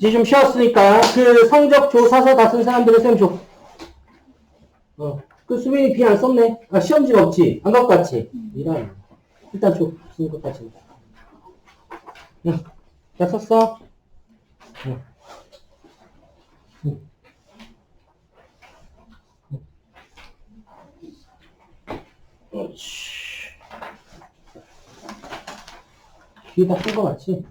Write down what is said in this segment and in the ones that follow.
이제 좀 쉬었으니까 그 성적 조사서 다 쓴 사람들은 쌤 줘. 그 수빈이 비 안 썼네. 아, 시험지가 없지. 안 갖고 왔지. 이런. 일단 줘. 쓰는 것까지. 응. 다 썼어? 응. 응. 그렇지. 뒤에 다 쓴 거 맞지?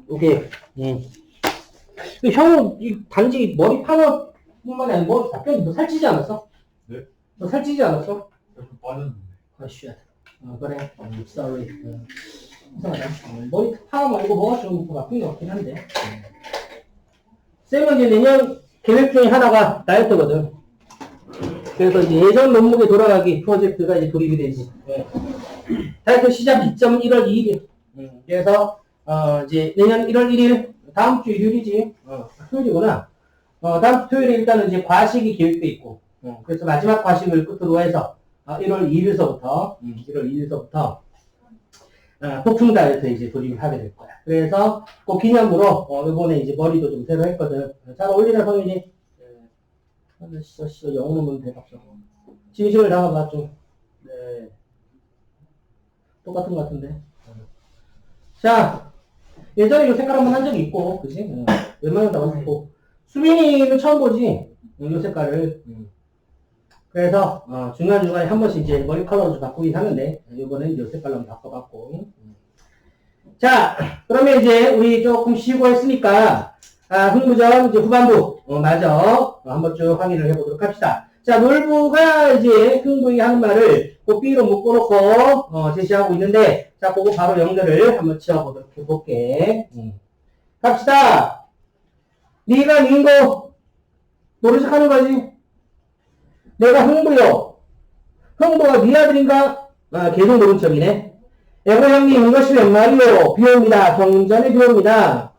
오케이. 형은 단지 머리 파마 뿐만이 아니라 머리 답변이 너 살찌지 않았어? 네? 너 살찌지 않았어? 좀 빠졌는데. 아, 쉣. 그래. sorry. 이상하다. 머리 파마 말고 뭐가 좀 나쁜 것 같긴 한데. 쌤은 이제 내년 계획 중에 하나가 다이어트거든. 그래서 이제 예전 몸무게 돌아가기 프로젝트가 이제 돌입이 되지. 다이어트 시작 기점 1월 2일. 그래서 이제 내년 1월 1일 다음 주 일요일이지. 토요일이구나. 다음 주 토요일에 일단은 이제 과식이 계획돼 있고. 그래서 마지막 과식을 끝으로 해서 1월 2일서부터 폭풍 다이어트 이제 돌입을 하게 될 거야. 그래서 그 기념으로 이번에 이제 머리도 좀 새로 했거든. 잘 어울리나 성윤이? 영어로 보면 대박 적어. 진심을 담아봐 좀. 네. 똑같은 것 같은데. 자, 예전에 이 색깔 한번 한 적이 있고, 그지? 웬만하면 다 봤고. 수빈이는 처음 보지? 이 색깔을. 그래서, 중간중간에 한 번씩 이제 머리 컬러도 좀 바꾸긴 하는데, 이번엔 이 색깔로 한번 바꿔봤고. 자, 그러면 이제 우리 조금 쉬고 했으니까, 흥부전 이제 후반부, 마저 한번 쭉 확인을 해보도록 합시다. 자, 놀부가 이제 흥부이 하는 말을 그 B로 묶어놓고, 제시하고 있는데, 자, 그거 바로 연결을 한번 지어보도록 해볼게. 갑시다. 네가 닌거 모르식 하는 거지? 내가 흥부요. 흥부가 네 아들인가? 계속 모른 척이네. 애고 형님, 이것이 몇 말이요? 비옵니다. 경전에 비옵니다.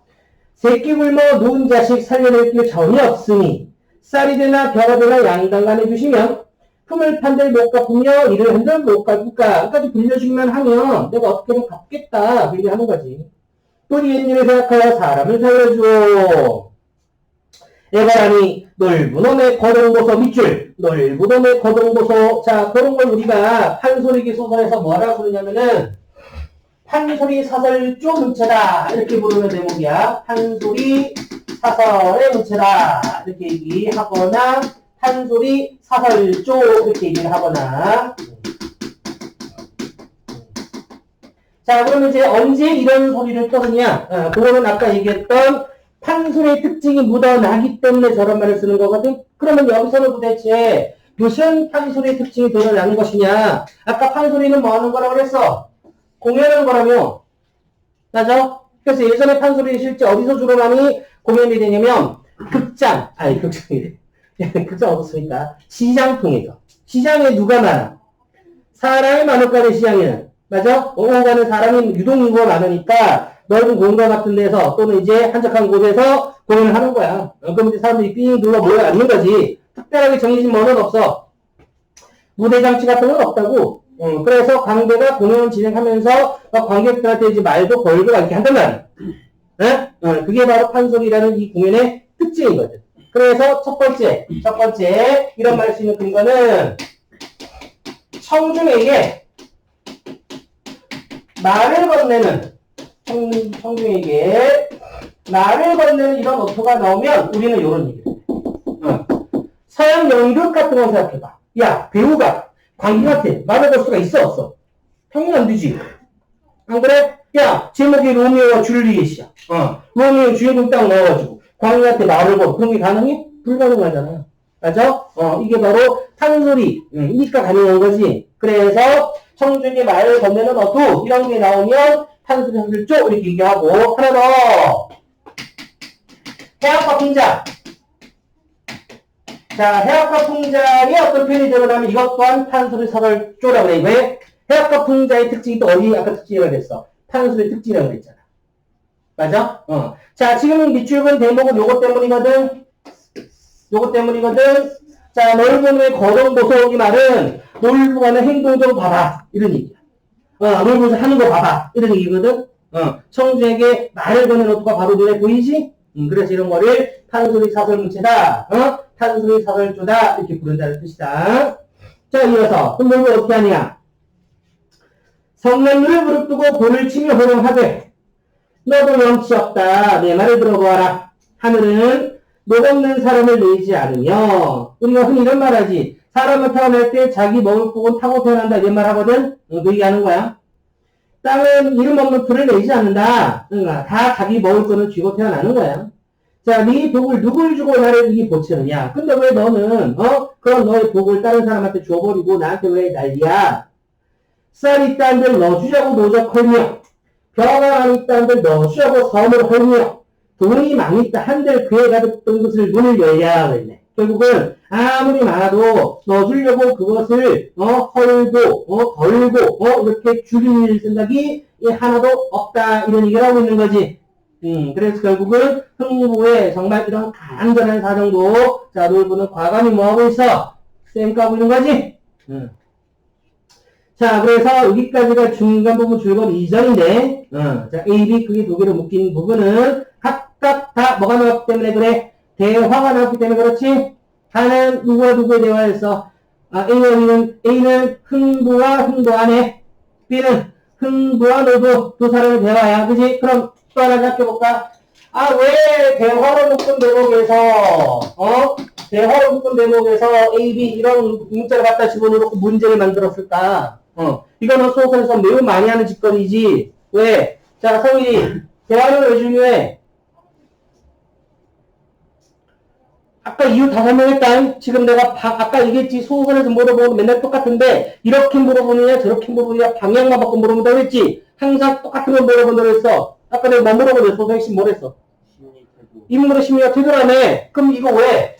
새끼 굶어 누운 자식 살려낼 길 전혀 없으니 쌀이 되나 벼가 되나 양당간 해주시면 품을 판들 못 갚으며 이를 한들 못 갚을까 끝까지 빌려주기만 하면 내가 어떻게든 갚겠다 그 얘기 하는 거지. 또 옛일을 생각하여 사람을 살려주오. 애가라니 넓은 놈의 거동보소 밑줄 넓은 놈의 거동보소. 자, 그런 걸 우리가 판소리기 소설에서 뭐라고 부르냐면은 판소리 사설조 문체다 이렇게 부르는 대목이야. 판소리 사설의 문체다 이렇게 얘기하거나 판소리 사설조 이렇게 얘기를 하거나. 자, 그러면 이제 언제 이런 소리를 떠느냐? 그거는 아까 얘기했던 판소리의 특징이 묻어나기 때문에 저런 말을 쓰는 거거든. 그러면 여기서는 도대체 무슨 판소리의 특징이 드러나는 것이냐? 아까 판소리는 뭐 하는 거라고 그랬어? 공연하는 거라며. 맞아? 그래서 예전에 판소리 실제 어디서 주로 많이 공연이 되냐면 극장이래. 극장 없었으니까 시장 통해서. 시장에 누가 많아? 사람이 많을 거는 시장에는. 맞아? 오고 가는 사람이 유동인구가 많으니까 넓은 공간 같은 데서 또는 이제 한적한 곳에서 공연을 하는 거야. 그럼 이제 사람들이 삥 눌러 모여 앉는 거지. 특별하게 정해진 뭐는 없어. 무대 장치 같은 건 없다고. 그래서 관객가 공연을 진행하면서 관객들한테 이제 말도 걸고 이렇게 한단 말이야. 그게 바로 판소리라는 이 공연의 특징인 거죠. 그래서 첫 번째 이런 말 할 수 있는 근거는 청중에게 말을 건네는 청중에게 말을 건네는 이런 어투가 나오면 우리는 이런 얘기를 해. 서양 연극 같은 거 생각해봐. 야, 배우가 관객한테 말을 걸 수가 있어 없어? 당연히 안 되지. 안 그래? 야, 제목이 로미오와 줄리엣이야. 로미오 주인공 딱 넣어가지고 관객한테 말을 걸 그런 게 가능해? 불가능하잖아. 맞아? 이게 바로 판소리니까 가능한 거지. 그래서 청중의 말을 건네는 어투 이런 게 나오면 판소리 한줄쪽 이렇게 얘기하고. 하나 더. 해학과 풍자. 자, 해학과 풍자의 어떤 표현이 드러나면 이것 또한 판소리 사설조라고 그래. 왜? 해학과 풍자의 특징이 또 어디 아까 특징이라고 그랬어? 판소리 특징이라고 그랬잖아. 맞아? 자, 지금 밑줄 본 대목은 요것 때문이거든. 자, 넓은 의 거동보소 이 말은 놀부가는 행동 좀 봐라. 이런 얘기야. 놀면서 하는 거 봐봐. 이런 얘기거든. 청주에게 말을 거는 어투가 바로 눈에 보이지? 그래서 이런 거를 탄소리 사설문체다. 탄소리 사설조다. 이렇게 부른다는 뜻이다. 자, 이어서 그럼 뭘 어떻게 하냐? 성년물을 무릎 두고 볼을 치며 호령하되 너도 염치 없다. 내 말을 들어보아라. 하늘은 녹 없는 사람을 내지 않으며 우리가 흔히 이런 말 하지. 사람을 태어날 때 자기 먹을 복은 타고 태어난다. 이런 말 하거든. 그 얘기하는 거야. 땅은 이름 없는 풀을 내지 않는다. 다 자기 먹을 거는 쥐고 태어나는 거야. 자, 네 복을 누굴 주고 나를 이게 보채느냐. 근데 왜 너는 그런 너의 복을 다른 사람한테 줘버리고 나한테 왜 난리야. 쌀이 있다는들 넣어주자고 노적 헐며 벼가 많이 있다는들 넣어주자고 섬을 헐며 돈이 많이 있다 한들 그에 가득던 것을 문을 열야 그랬네. 결국은 아무리 많아도 넣어주려고 그것을 헐고 덜고 이렇게 줄일 생각이 하나도 없다 이런 얘기를 하고 있는 거지. 그래서 결국은 흥부에 정말 이런 간절한 사정도 자 놀부는 과감히 뭐하고 있어? 쌩 까고 있는 거지. 자, 그래서 여기까지가 중간 부분 줄곧 이전인데, 자, A, B 크게 두 개로 묶인 부분은 각각 다 뭐가 나왔기 때문에 그래? 대화가 나왔기 때문에 그렇지? 하는 누구와 누구의 대화에서, A는 흥부와 흥부 안에, B는 흥부와 노부 두 사람의 대화야. 그지? 그럼 또 하나 잡혀볼까? 왜 대화로 묶은 대목에서, 대화로 묶은 대목에서 A, B 이런 문자를 갖다 집어넣고 문제를 만들었을까? 이거는 소설에서 매우 많이 하는 짓거리지. 왜? 자, 성일이 대화는 왜 중요해? 아까 이유 다 설명했다. 지금 내가 아까 얘기했지. 소설에서 물어보면 맨날 똑같은데 이렇게 물어보느냐 저렇게 물어보느냐 방향만 바꿔 물어본다고 했지. 항상 똑같은 걸 물어본다고 했어. 아까 내가 뭐 물어보는데 소설 핵심 뭘 했어? 심리태도. 인물의 심리가 태도라며. 그럼 이거 왜?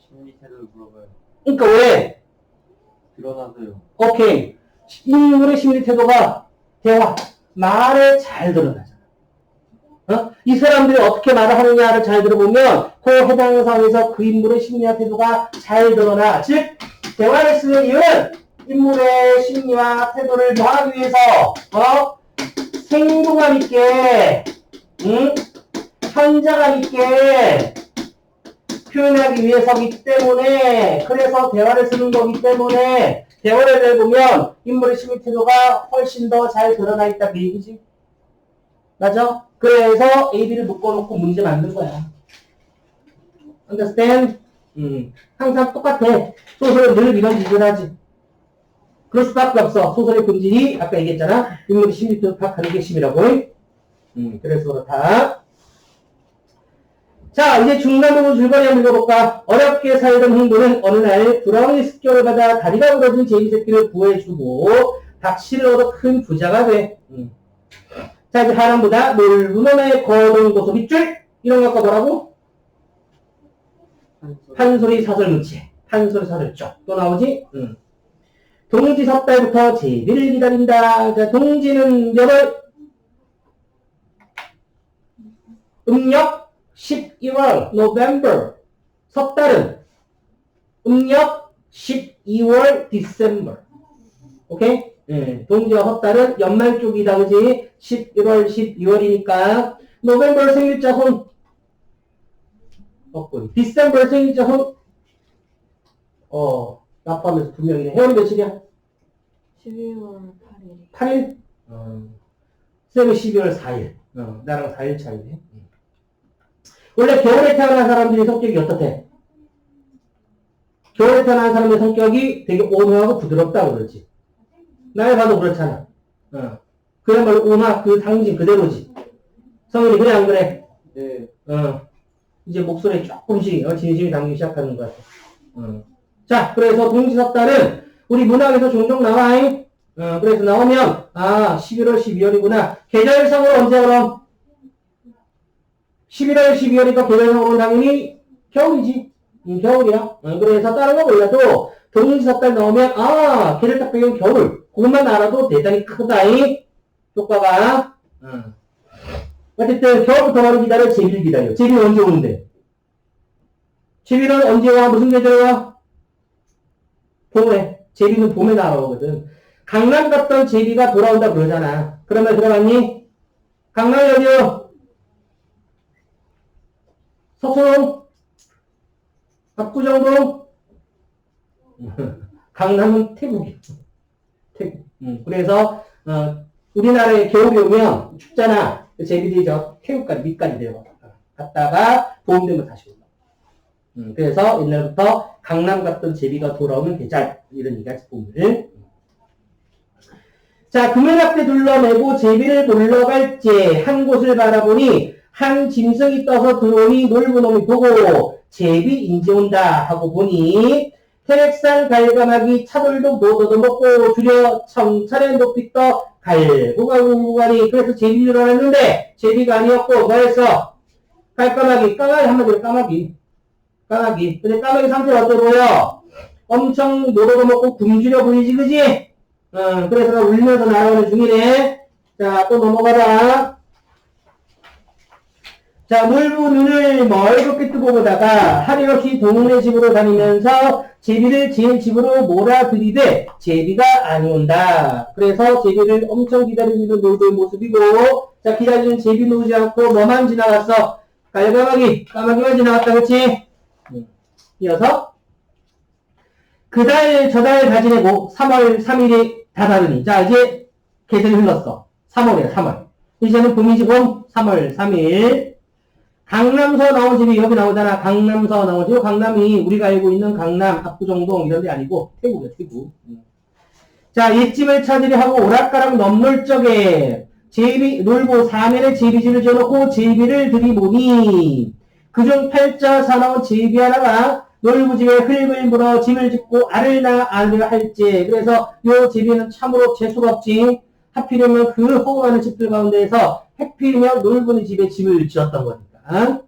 심리태도를 물어봐요. 그러니까 왜? 드러나서요. 오케이. 인물의 심리 태도가 대화, 말에 잘 드러나잖아. 이 사람들이 어떻게 말을 하느냐를 잘 들어보면 그 해당 상황에서 그 인물의 심리와 태도가 잘 드러나. 즉, 대화를 쓰는 이유는 인물의 심리와 태도를 더하기 위해서 생동감 있게, 현장감 있게 표현하기 위해서기 때문에 그래서 대화를 쓰는 거기 때문에 대화를 해보면 인물의 심리 태도가 훨씬 더 잘 드러나 있다 그 얘기지. 맞아? 그래서 A, B를 묶어놓고 문제 만든 거야. Understand? 항상 똑같아. 소설은 늘 이런 짓을 하지. 그럴 수밖에 없어. 소설의 본질이 아까 얘기했잖아. 인물의 심리 태도 파악하는 게 핵심이라고. 그래서 그렇다. 자, 이제 중간 부분 줄거리 한번 읽어볼까? 어렵게 살던 흥부는 어느 날 브라운이 습격을 받아 다리가 부러진 제비 새끼를 구해주고 박씨를 얻어 큰 부자가 돼. 자, 이제 하람보다 놀부놈의 거동 고소 밑줄 이런 거 아까 뭐라고? 판소리 사설문체. 판소리 사설쪽. 또 나오지? 동지 섣달부터 제비를 기다린다. 자, 동지는 몇 월? 음력 12월, November. 섣달은 음력 12월, December. 오케이? 동지와 섣달은 연말 쪽이다, 그지? 11월, 12월이니까. November 생일자 손. 없군. December 생일자 손. 나 포함해서 두 명이네. 혜원이 며칠이야? 12월 8일. 8일? 쌤은 12월 4일. 나랑 4일 차이네. 원래 겨울에 태어난 사람들의 성격이 어떻대? 겨울에 태어난 사람의 성격이 되게 온화하고 부드럽다고 그러지. 나를 봐도 그렇잖아. 그야말로 온화, 그 상징 그대로지. 성일이 그래 안 그래? 네. 이제 목소리에 조금씩 진심이 담기기 시작하는 것 같아. 자, 그래서 동지섭달은 우리 문학에서 종종 나와. 그래서 나오면 11월, 12월이구나. 계절상으로 언제 그럼? 11월, 12월이니까 계절상으로는 당연히 겨울이지. 겨울이야. 그래서 다른 거 몰라도 동지섭달 나오면 계절 딱 배경 겨울. 그것만 알아도 대단히 크다. 효과가. 어쨌든 겨울부터 바로 기다려. 제비를 기다려. 제비는 언제 오는데? 제비는 언제 와? 무슨 계절에 와? 봄에. 제비는 봄에 나오거든. 강남 갔던 제비가 돌아온다 그러잖아. 그러면 들어갔니? 강남이 어디요? 서초동? 압구정동? 강남은 태국이야. 태국. 그래서 우리나라에 겨울이 오면 춥잖아. 제비들이죠. 태국까지 밑까지 내려가. 갔다가 봄 되면 다시 올라. 그래서 옛날부터 강남 갔던 제비가 돌아오는 계절 이런 얘기가 보면. 자, 금연학대 둘러매고 제비를 보러 갈 때 한 곳을 바라보니 한 짐승이 떠서 들어오니 놀부 놈이 보고 제비 인제 온다 하고 보니 태백산 갈가마기 차돌도 못 얻어먹고 줄여 청차례 높이 떠 갈고가고 가니 그래서 제비인 줄 알았는데 제비가 아니었고 뭐였어? 갈까마귀, 까마귀 한마디로 까마귀. 까마귀. 근데 까마귀 상태가 어때 보여? 엄청 못 얻어먹고 굶주려 보이지, 그지? 그래서 울면서 나오는 중이네. 자, 또 넘어가라. 자, 놀부 눈을 멀겋게 뜨고 보다가 할일 없이 동네 집으로 다니면서 제비를 제 집으로 몰아들이되 제비가 안 온다. 그래서 제비를 엄청 기다리고 있는 놀부의 모습이고, 자, 기다리는 제비 오지 않고 뭐만 지나갔어? 까마귀만 지나갔다, 그치? 이어서 그달 저달 다 지내고 3월 3일이 다다르니, 자, 이제 계절이 흘렀어. 3월이야, 3월. 이제는 봄이지, 봄. 3월 3일. 강남서 나온 집이 여기 나오잖아. 강남서 나온 집. 강남이 우리가 알고 있는 강남, 압구정동 이런 데 아니고 태국이야, 태국. 자, 옛집을 찾으려 하고 오락가락 넘놀 적에 제비, 놀고 사면에 제비집을 지어놓고 제비를 들이보니 그중 팔자 사나운 제비 하나가 놀부 집에 흙을 물어 집을 짓고 알을 낳아 알을 할지. 그래서 요 제비는 참으로 재수가 없지. 하필이면 그 허구하는 집들 가운데에서 하필이면 놀부의 집에 집을 지었던 거니까.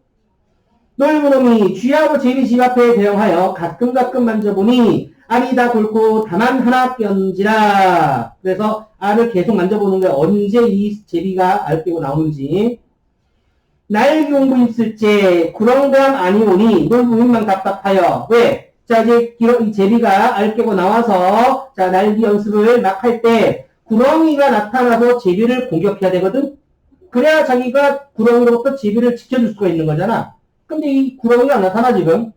놀부 놈이 쥐하고 제비 집 앞에 대응하여 가끔 만져보니 알이 다 굵고 다만 하나 껴지라. 그래서 알을 계속 만져보는 거야. 언제 이 제비가 알 깨고 나오는지. 날기 공부 있을 때 구렁감 아니 오니 놀부인만 답답하여. 왜? 자, 이제 이 제비가 알 깨고 나와서 자, 날기 연습을 막 할 때 구렁이가 나타나서 제비를 공격해야 되거든. 그래야 자기가 구렁이로부터 제비를 지켜줄 수가 있는 거잖아. 근데 이 구렁이가 안 나타나 지금.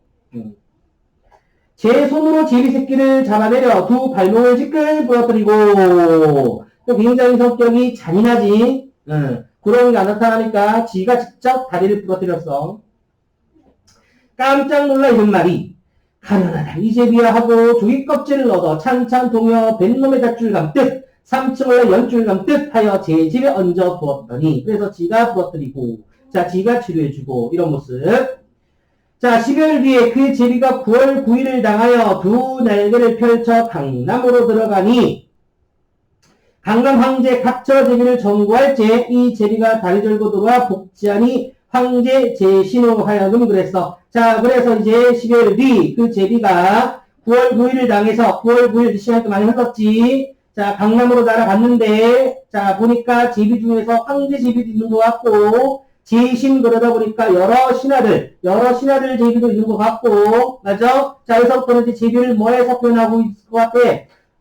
제 손으로 제비 새끼를 잡아내려 두 발목을 지끌 부러뜨리고. 굉장히 성격이 잔인하지. 구렁이가 안 나타나니까 지가 직접 다리를 부러뜨렸어. 깜짝 놀라 이런 말이 가련하다 이 제비야 하고 조기 껍질을 얻어 찬찬 동여 뱃놈에 닷줄 감듯 3층 올라 연줄 감듯 하여 제 집에 얹어 부었더니 그래서 지가 부러뜨리고 자 지가 치료해주고 이런 모습. 자 10여 뒤에 그 제비가 9월 9일을 당하여 두 날개를 펼쳐 강남으로 들어가니 강남 황제 각처 제비를 전구할 때 이 제비가 다리 절고 들어와 복지하니 황제 제신으로 하여금 그랬어. 자, 그래서 이제 12월 뒤 그 제비가 9월 9일을 당해서 9월 9일 시간이 많이 흘렀지. 자, 강남으로 날아갔는데 자, 보니까 제비 중에서 황제 제비도 있는 것 같고 제신 그러다 보니까 여러 신하들 제비도 있는 것 같고 맞아? 자, 여기서부터는 이제 제비를 뭐해서 표현하고 있을 것 같아?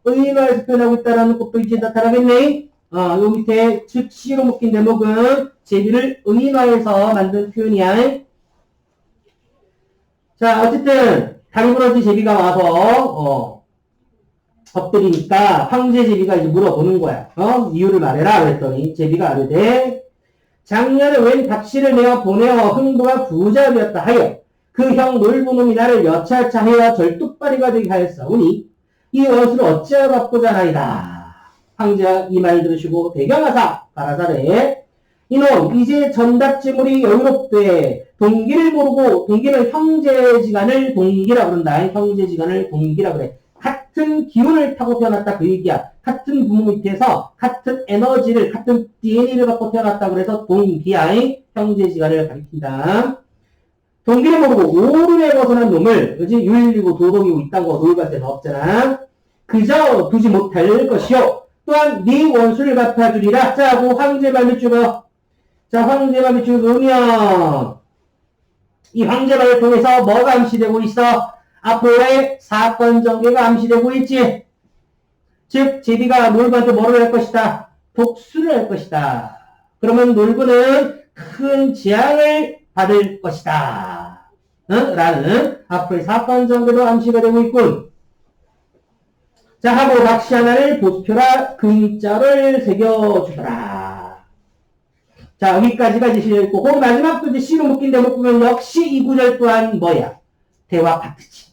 의인화에서 표현하고 있다는 것도 이제 나타나겠네. 요 밑에 즉 시로 묶인 대목은 제비를 의인화해서 만든 표현이야. 자, 어쨌든 다리 부러진 제비가 와서 엎드리니까 황제 제비가 이제 물어보는 거야. 이유를 말해라 그랬더니 제비가 아뢰되 작년에 웬 박씨를 내어 보내어 흥부가 부자 되었다 하여 그 형 놀부놈이 나를 여차여차 하여 절뚝발이가 되게 하였사오니 이 원수를 어찌하여 갚고자 하나이다. 황제가 이 말 들으시고 배경하사 가라사대 이놈 이제 전답지물이 여유롭되 동기를 모르고 동기는 형제지간을 동기라 그런다. 형제지간을 동기라 그래. 같은 기운을 타고 태어났다 그 얘기야. 같은 부모 밑에서 같은 에너지를 같은 DNA를 갖고 태어났다 그래서 동기야. 형제지간을 가리킨다. 동기를 모르고 오름에 벗어난 놈을 그지 윤리고 도덕이고 있다고 놀갈 데는 없잖아. 그저 두지 못할 것이요. 또한 네 원수를 갚아주리라. 자, 하고 황제 말을 죽어. 자, 황제 말을 죽으면 이 황제 말을 통해서 뭐가 암시되고 있어? 앞으로의 사건 전개가 암시되고 있지. 즉, 제비가 놀부한테 뭐를 할 것이다? 복수를 할 것이다. 그러면 놀부는 큰 재앙을 받을 것이다. 라는 앞으로의 사건 정도로 암시가 되고 있군. 자, 하고 박씨 하나를 보수표라 근자를 새겨주더라. 자, 여기까지가 이제 실려있고, 그 마지막도 이제 C로 묶인 대목 보면 역시 이 구절 또한 뭐야? 대화 파트지.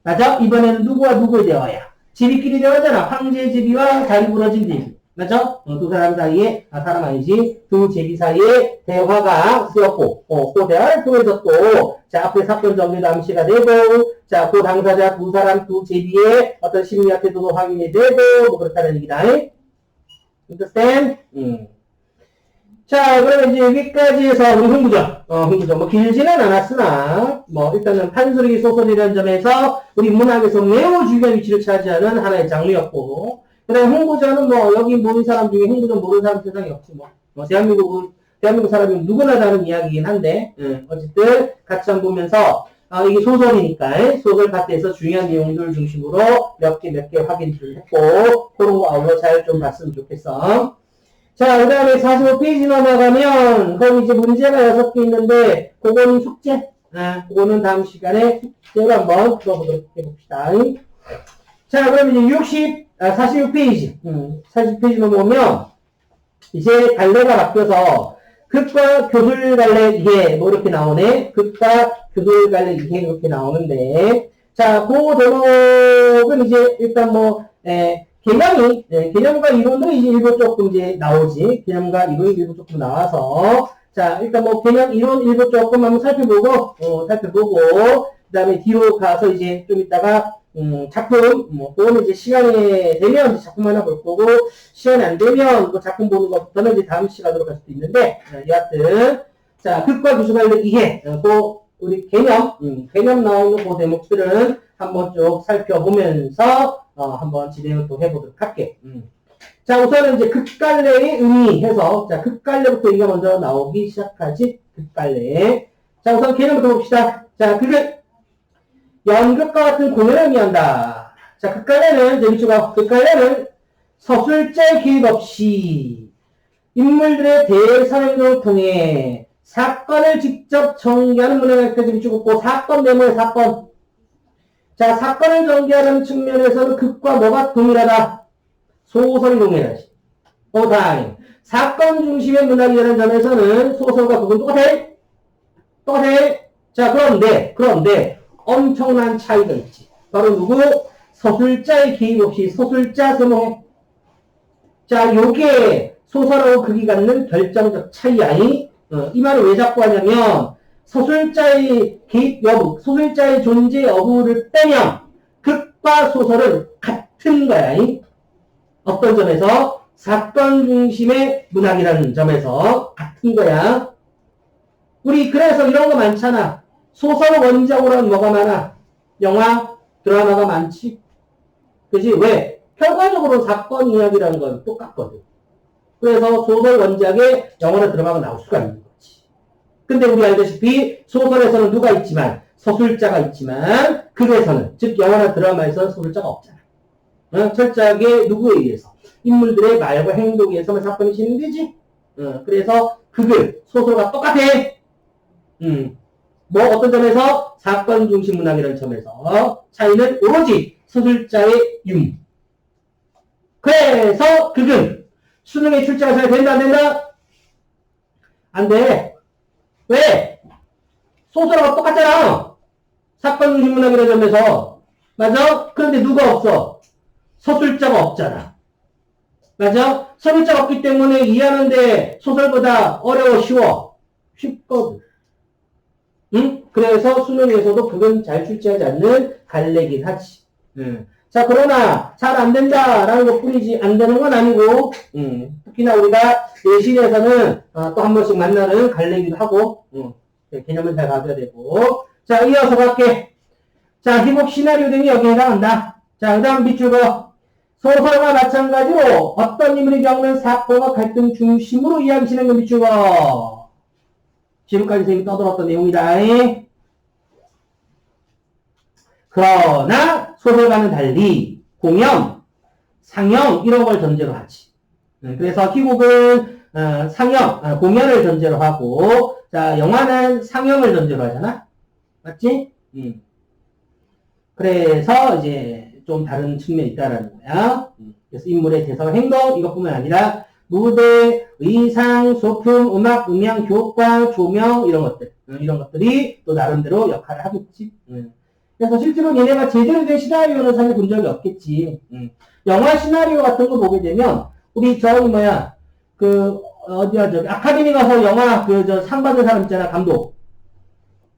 맞아? 이번에는 누구와 누구의 대화야? 제비끼리 대화잖아. 황제 제비와 다리 부러진 제비. 맞죠? 두 사람 사이에, 사람 아니지, 두 제비 사이에 대화가 쓰였고, 그 대화를 통해서 또, 자, 앞에 사건 정리도 암시가 되고, 자, 그 당사자 두 사람, 두 제비의 어떤 심리학 태도도 확인이 되고, 뭐 그렇다는 얘기다. understand? 자, 그러면 이제 여기까지 해서 우리 흥부전. 뭐 길지는 않았으나, 뭐 일단은 판소리 소설이라는 점에서 우리 문학에서 매우 중요한 위치를 차지하는 하나의 장르였고, 그 다음에 흥부전은 뭐 여기 모르는 사람 중에 흥부전 모르는 사람 세상에 없지 뭐 대한민국 사람이 누구나 다른 이야기이긴 한데, 어쨌든 같이 한번 보면서, 이게 소설이니까, 소설 파트에서 중요한 내용들 중심으로 몇 개 확인을 했고, 그런 거 아울러 잘 좀 봤으면 좋겠어. 자, 그 다음에 45페이지 넘어가면, 거기 이제 문제가 6개 있는데, 그거는 숙제. 그거는 다음 시간에 숙제로 한번 풀어보도록 해봅시다. 자, 그럼 이제 46페이지. 40페이지 넘어오면, 이제 갈래가 바뀌어서, 극과 교술 갈래 이해, 뭐 이렇게 나오네. 극과 교술 갈래 이해 이렇게 나오는데, 자, 그 대목은 이제 일단 뭐, 개념과 이론도 이제 일부 조금 이제 나오지. 개념과 이론이 일부 조금 나와서, 자, 일단 뭐 개념, 이론 일부 조금 한번 살펴보고, 그 다음에 뒤로 가서 이제 좀 이따가, 작품, 그거는 이제 시간이 되면 이제 작품 하나 볼 거고, 시간이 안 되면 그 작품 보는 것부터는 이제 다음 시간으로 갈 수도 있는데, 여하튼, 자, 극과 교수관련 이해, 우리 개념 나오는 그 대목들은 한번 쭉 살펴보면서, 한번 진행을 또 해보도록 할게. 자, 우선은 이제 극갈래의 의미 해서, 자, 극갈래부터 얘기가 먼저 나오기 시작하지, 극갈래. 자, 우선 개념부터 봅시다. 자, 연극과 같은 공연을 의미한다. 자, 극갈래는, 극갈래는 서술자의 개입 없이 인물들의 대사행동을 통해 사건을 직접 전개하는 문화가 펼쳐지고, 사건 내모의 사건. 자, 사건을 전개하는 측면에서는 극과 뭐가 동일하다? 소설이 동일하지. 다행. 사건 중심의 문학이라는 점에서는 소설과 극은 똑같아. 자, 그런데, 엄청난 차이가 있지. 바로 누구? 서술자의 개입 없이 소설자 세모해. 자, 요게 소설하고 극이 갖는 결정적 차이야. 이 말을 왜 자꾸 하냐면, 서술자의 개입 여부, 소설자의 존재 여부를 빼면 극과 소설은 같은 거야. 어떤 점에서? 사건 중심의 문학이라는 점에서 같은 거야. 우리 그래서 이런 거 많잖아. 소설 원작으로는 뭐가 많아? 영화, 드라마가 많지. 그지? 왜? 결과적으로 사건 이야기라는 건 똑같거든. 그래서 소설 원작에 영화나 드라마가 나올 수가 있는 거지. 근데 우리 알다시피 소설에서는 누가 있지만, 서술자가 있지만, 극에서는, 즉 영화나 드라마에서는 서술자가 없잖아. 철저하게 누구에 의해서? 인물들의 말과 행동에 의해서만 사건이 진행되지. 그래서 극을, 소설과 똑같아. 뭐 어떤 점에서? 사건 중심 문학이라는 점에서 차이는 오로지 서술자의 유무. 그래서 극은 수능에 출제가 잘 된다 안 된다? 안 돼. 왜? 소설하고 똑같잖아. 사건 중심 문학이라는 점에서. 맞아? 그런데 누가 없어? 서술자가 없잖아. 맞아? 서술자가 없기 때문에 이해하는데 소설보다 어려워, 쉬워? 쉽거든. 그래서 수능에서도 그건 잘 출제하지 않는 갈래긴 하지. 자, 그러나 잘 안 된다라는 것 뿐이지 안 되는 건 아니고, 특히나 우리가 예신에서는 또 한 번씩 만나는 갈래기도 하고, 개념을 잘 가져야 되고. 자, 이어서 갈게. 자, 희곡 시나리오 등이 여기에 해당한다. 자, 그 다음 밑줄거. 소설과 마찬가지로 어떤 인물이 겪는 사건과 갈등 중심으로 이야기하시는 거 밑줄거. 지금까지 선생님이 떠들었던 내용이다. 그러나 소설과는 달리 공연, 상영 이런 걸 전제로 하지. 그래서 희곡은 상영, 공연을 전제로 하고, 자, 영화는 상영을 전제로 하잖아. 맞지? 그래서 이제 좀 다른 측면이 있다라는 거야. 그래서 인물의 대사, 행동 이것뿐만 아니라 무대, 의상, 소품, 음악, 음향, 효과, 조명 이런 것들, 이런 것들이 또 나름대로 역할을 하겠지. 그래서 실제로 얘네가 제대로 된 시나리오는 사실 본 적이 없겠지. 영화 시나리오 같은 거 보게 되면 우리 저기 뭐야 그 어디야 저기 아카데미 가서 영화 그 저 상 받은 사람 있잖아 감독.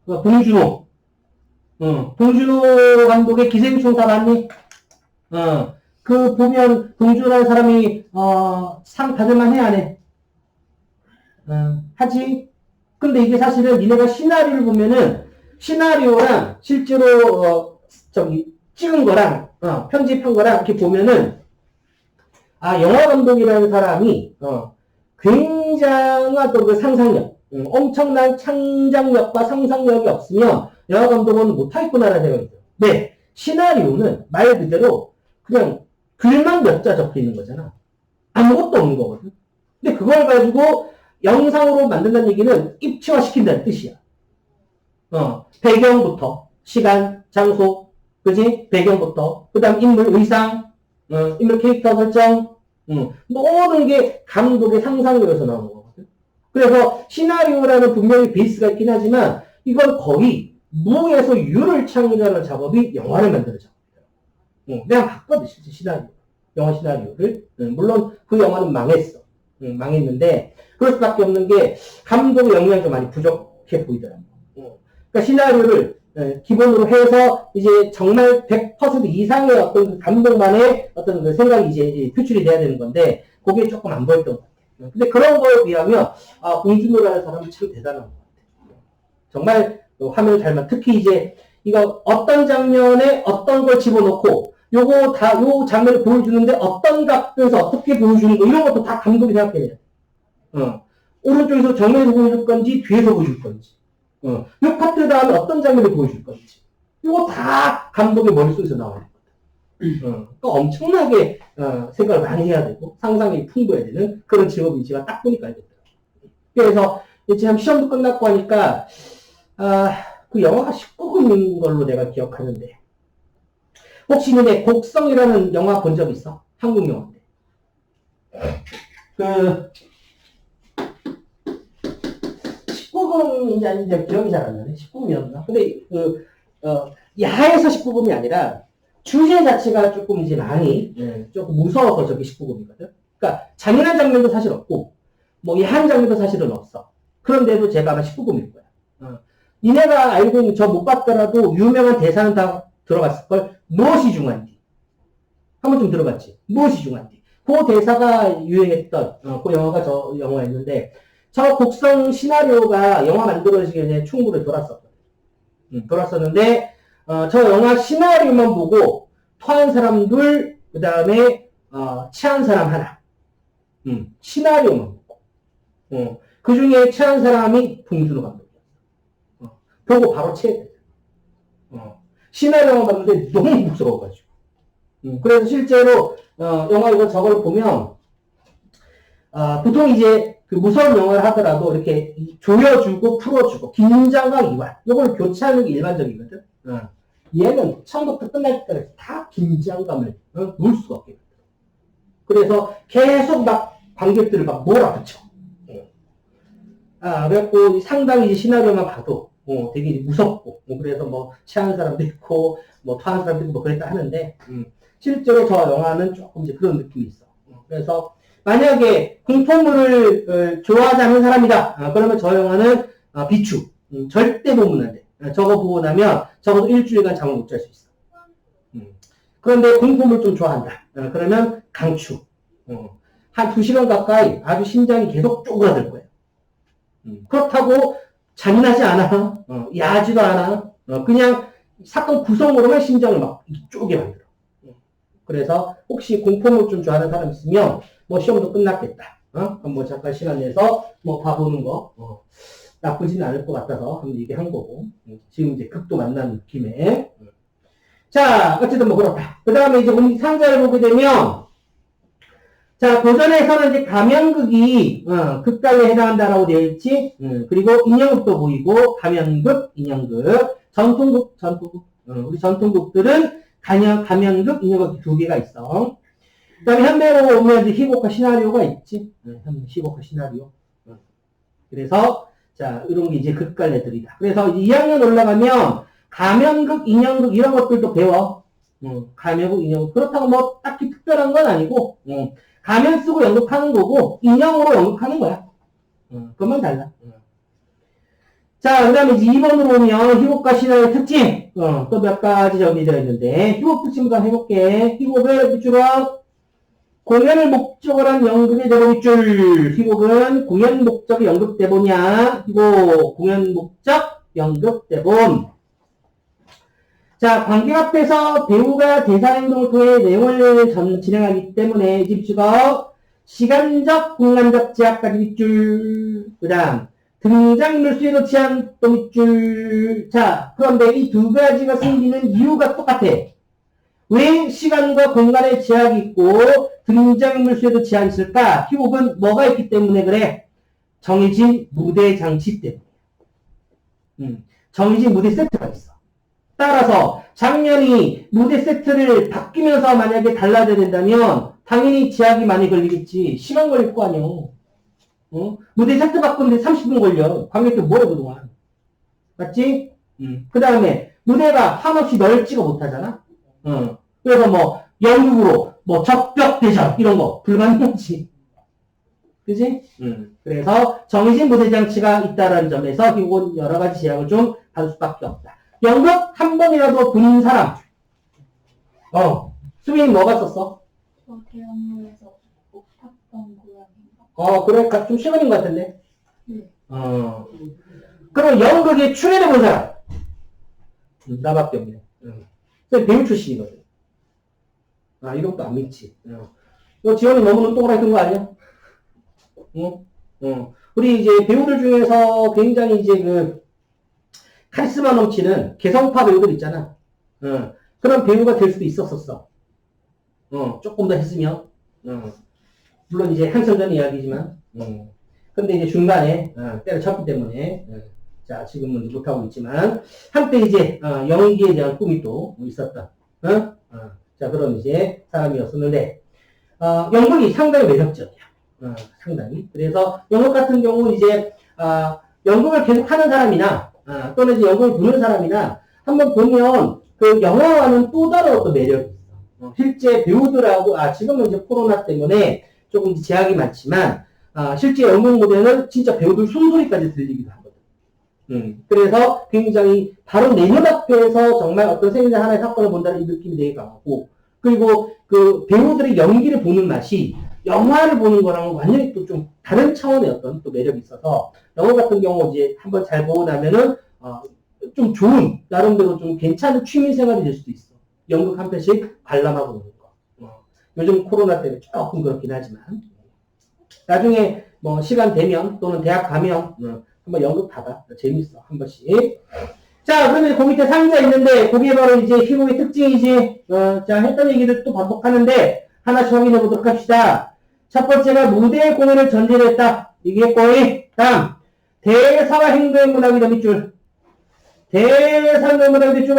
그 봉준호. 봉준호 감독의 기생충사 봤니? 그 보면 봉준호라는 사람이 상 받을만 해 안 해? 하지. 근데 이게 사실은 니네가 시나리오를 보면은 시나리오랑 실제로 저기 찍은 거랑 편집한 거랑 이렇게 보면은 영화 감독이라는 사람이 굉장한 어떤 그 상상력, 엄청난 창작력과 상상력이 없으면 영화 감독은 못하겠구나라는 생각이 들어요. 네, 시나리오는 말 그대로 그냥 글만 몇 자 적혀 있는 거잖아. 아무것도 없는 거거든. 근데 그걸 가지고 영상으로 만든다는 얘기는 입체화시킨다는 뜻이야. 배경부터, 시간, 장소, 그지? 배경부터, 그 다음 인물, 의상, 인물 캐릭터 설정, 모든 게 감독의 상상력에서 나오는 거거든. 그래서 시나리오라는 분명히 베이스가 있긴 하지만 이건 거의 무에서 유를 창조하는 작업이 영화를 만드는 작업이에요. 내가 봤거든, 실제 시나리오. 영화 시나리오를. 물론 그 영화는 망했어. 망했는데, 그럴 수밖에 없는 게 감독의 역량이 좀 많이 부족해 보이더라고. 그러니까 시나리오를 기본으로 해서 이제 정말 100% 이상의 어떤 감독만의 어떤 그 생각이 이제 표출이 돼야 되는 건데, 그게 조금 안 보였던 것 같아요. 근데 그런 거에 비하면, 봉준호라는 사람은 참 대단한 것 같아요. 정말 화면을 잘 특히 이제 이거 어떤 장면에 어떤 걸 집어넣고, 요 장면을 보여주는데 어떤 각도에서 어떻게 보여주는 거, 이런 것도 다 감독이 생각해야 돼. 오른쪽에서 정면에서 보여줄 건지, 뒤에서 보여줄 건지. 요 파트 다음에 어떤 장면을 보여줄 건지. 이거 다 감독의 머릿속에서 나와야 되거든. 그러니까 엄청나게, 생각을 많이 해야 되고, 상상력이 풍부해야 되는 그런 직업인지가 딱 보니까 알겠더라고요. 그래서, 지금 시험도 끝났고 하니까, 그 영화가 19금인 걸로 내가 기억하는데, 혹시 근데 곡성이라는 영화 본 적 있어? 한국 영화인데. 19금인지 아닌지 기억이 잘 안 나네. 19금이었나? 근데 야해서 19금이 아니라 주제 자체가 조금 이제 많이 조금 무서워서 저게 19금이거든. 그러니까 잔인한 장면도 사실 없고 뭐 야한 장면도 사실은 없어. 그런데도 제가 아마 19금일 거야. 니네가 알고 있는 저 못 봤더라도 유명한 대사는 다 들어갔을 걸. 무엇이 중요한지 한번 좀 들어봤지. 무엇이 중요한지. 그 대사가 유행했던 그 영화가 저 영화였는데. 저 곡성 시나리오가 영화 만들어지기 전에 충무를 돌았었거든. 돌았었는데, 저 영화 시나리오만 보고, 토한 사람 둘, 그 다음에, 체한 사람 하나. 시나리오만 보고. 그 중에 체한 사람이 봉준호 감독이었어. 보고 바로 체했대. 시나리오만 봤는데 너무 무서워가지고. 그래서 실제로, 영화 이거 저걸 보면, 보통 이제, 그 무서운 영화를 하더라도 이렇게 조여주고 풀어주고 긴장감 이완 이걸 교체하는 게 일반적이거든. 얘는 처음부터 끝날 때까지 다 긴장감을 놓을 수가 없게 돼. 그래서 계속 막 관객들을 막 몰아붙여. 그래갖고 상당히 시나리오만 봐도 되게 무섭고 그래서 뭐 체한 사람도 있고 뭐 토한 사람도 있고 뭐 그랬다 하는데 실제로 저 영화는 조금 이제 그런 느낌이 있어. 그래서 만약에 공포물을 좋아하지 않는 사람이다. 그러면 저 영화는 비추. 절대 보면 안 돼. 저거 보고 나면 적어도 일주일간 잠을 못 잘 수 있어. 그런데 공포물 좀 좋아한다. 그러면 강추. 한 2시간 가까이 아주 심장이 계속 쪼그라들 거예요. 그렇다고 잔인하지 않아. 야하지도 않아. 그냥 사건 구성으로만 심장을 막 쪼개 만들어. 그래서 혹시 공포물 좀 좋아하는 사람 있으면 뭐 시험도 끝났겠다. 한번 잠깐 시간 내서 뭐 봐보는 거 나쁘지는 않을 것 같아서 한번 얘기한 거고 지금 이제 극도 만난 느낌에 자 어쨌든 뭐 그렇다. 그 다음에 이제 우리 상자를 보게 되면 자, 도전에서는 이제 가면극이 극단에 해당한다라고 되어 있지. 그리고 인형극도 보이고 가면극, 인형극, 전통극. 우리 전통극들은 가면극, 인형극 두 개가 있어. 그다음에 현대로 오면 이제 희곡화 시나리오가 있지. 희곡화 시나리오. 그래서 자, 이런 게 이제 극갈래들이다. 그래서 이제 2학년 올라가면 가면극, 인형극 이런 것들도 배워. 가면극, 인형극. 그렇다고 뭐 딱히 특별한 건 아니고, 가면 쓰고 연극하는 거고, 인형으로 연극하는 거야. 그것만 달라. 자, 그 다음에 이제 2번으로 오면 희곡과 시나리오 특징. 또 몇 가지 정리되어 있는데, 희곡 특징부터 해볼게. 희곡을 밑줄로 공연을 목적으로 한 연극의 대본줄. 희곡은 공연 목적의 연극 대본이야. 희곡, 공연 목적 연극 대본. 자, 관객 앞에서 배우가 대사 행동을 통해 내용을 진행하기 때문에 집주가 시간적, 공간적 제약까지 밑줄. 그 다음, 등장인물 수에 놓지 않은 또 밑줄. 자, 그런데 이 두 가지가 생기는 이유가 똑같아. 왜 시간과 공간의 제약이 있고 등장인물 수에도 제한이 있을까? 희곡은 뭐가 있기 때문에 그래? 정해진 무대 장치 때문에. 정해진 무대 세트가 있어. 따라서 장면이 무대 세트를 바뀌면서 만약에 달라져야 된다면 당연히 제약이 많이 걸리겠지. 시간 걸릴 거 아니야. 무대 세트 바꾸는데 30분 걸려. 관객들 뭐해 그동안. 맞지? 그 다음에 무대가 한없이 넓지가 못하잖아. 그래서 뭐 연극으로 뭐 적벽 대전 이런 거 불가능하지. 그지? 그래서 정해진 무대 장치가 있다는 점에서 결국은 여러 가지 제약을 좀 받을 수밖에 없다. 연극 한 번이라도 본 사람. 수빈이 뭐가 썼어? 저 대학로에서 옥탑방 고양인가? 그래. 좀 시간인 것 같은데. 네. 그럼 연극에 출연해 본 사람. 나밖에 없네. 배우 출신이거든. 이런 것도 안 믿지. 지원이 너무 눈동그랗게 뜬 거 아니야? 우리 이제 배우들 중에서 굉장히 이제 그 카리스마 넘치는 개성파 배우들 있잖아. 그런 배우가 될 수도 있었었어. 조금 더 했으면. 물론 이제 한참 전 이야기지만. 근데 이제 중간에 때려쳤기 때문에 자 지금은 못하고 있지만 한때 이제 연기에 대한 꿈이 또 있었다. 자 그런 이제 사람이었었는데 연극이 상당히 매력적이야. 상당히. 그래서 연극 같은 경우 이제 연극을 계속 하는 사람이나 또는 이제 연극을 보는 사람이나 한번 보면 그 영화와는 또 다른 어떤 매력이 있어. 실제 배우들하고 지금은 이제 코로나 때문에 조금 제약이 많지만 실제 연극 무대는 진짜 배우들 숨소리까지 들리기도 하거든. 그래서 굉장히 바로 내 눈앞에서 정말 어떤 생전 하나의 사건을 본다는 이 느낌이 되게 강하고 그리고 그 배우들의 연기를 보는 맛이 영화를 보는 거랑은 완전히 또 좀 다른 차원의 어떤 또 매력이 있어서 영화 같은 경우 이제 한번 잘 보고 나면은 좀 좋은 나름대로 좀 괜찮은 취미 생활이 될 수도 있어. 연극 한 편씩 관람하고 오는 거. 요즘 코로나 때문에 조금 그렇긴 하지만 나중에 뭐 시간 되면 또는 대학 가면 한번 연극 봐봐. 재밌어. 한 번씩. 자, 그러면 그 밑에 상자 있는데 그게 바로 이제 희곡의 특징이지. 자, 했던 얘기를 또 반복하는데 하나씩 확인해 보도록 합시다. 첫 번째가 무대 공연을 전제로 했다. 이게 거의 다음 대사와 행동의 문학이 더 밑줄. 대사 행동의 문학이 밑줄.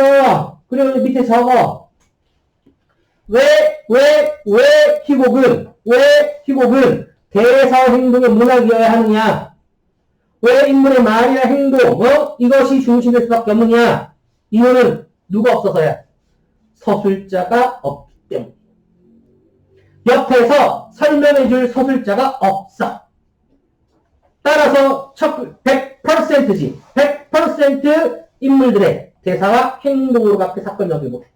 그리고 밑에 적어. 왜 희곡은 대사와 행동의 문학이어야 하느냐? 왜 인물의 말이나 행동, 이것이 중심될 수밖에 없느냐? 이유는 누가 없어서야? 서술자가 없기 때문에. 옆에서 설명해줄 서술자가 없어. 따라서 100%지. 100% 인물들의 대사와 행동으로 밖에 사건 적용 못해.